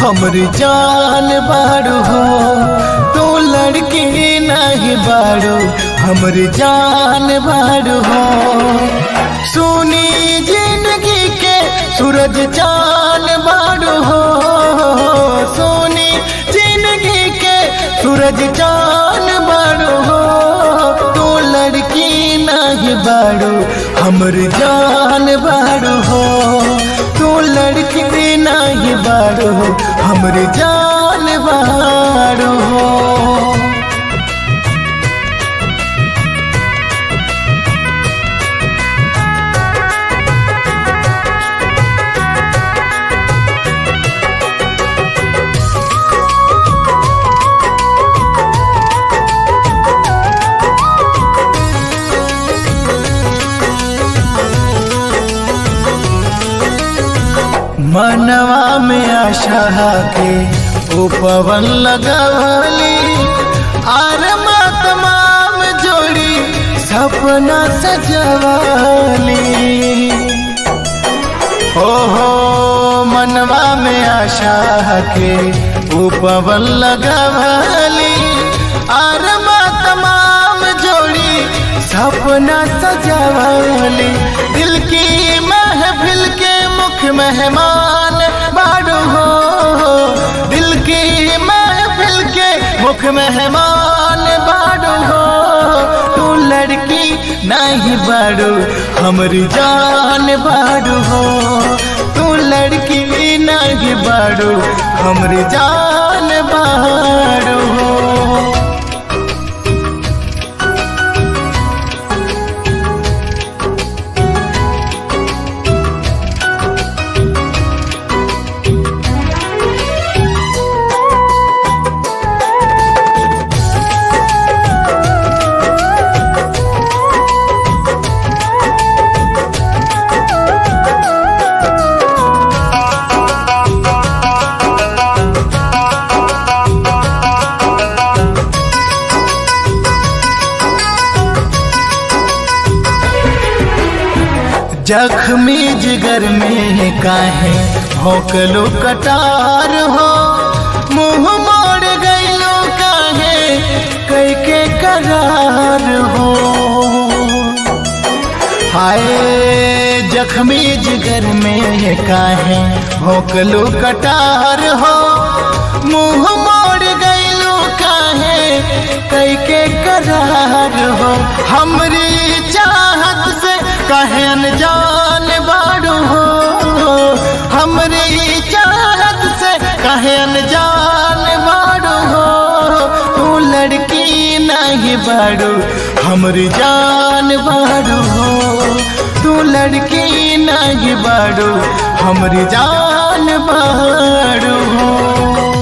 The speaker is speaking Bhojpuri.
हमरी जान बारू हो, तू लड़की नहीं बारू, हमरी जान बारू हो। सुनी जिंदगी के सूरज चान बारू हो, सुनी जिंदगी के सूरज चान बारू हो। तू लड़की नहीं बारू, हमरी जान बारू हो, तू लड़की नहीं बारू, हमरी जान बारू हो। मनवा में आशा के उपवन लगवली, आरमा तमाम जोड़ी सपना सजवली। हो मनवा में आशा के उपवन लगवली, आरमा तमाम जोड़ी सपना सजवली। दिल की महफिल के मुख्य मेहमान बारू हो, दिल की महफिल के मुख्य मेहमान बारू हो। तू लड़की नहीं बारू, हमरी जान बारू हो, तू लड़की नहीं बारू, हमरी जान बारू हो। जख्मी जिगर में काहे भौंकलो कटार हो, मुँह मोड़ गईलो काहे कई के करार हो। हाय जख्मी जिगर में काहे भौंकलो कटार हो, मुँह मोड़ गईलो काहे कई के करार हो। हमरी चाहत से काहे अनजान बारू हो, हमरी चाहत से काहे अनजान बारू हो। तू लड़की नहीं बारू, हमरी जान बारू हो, तू लड़की नहीं बारू, हमरी जान बारू हो।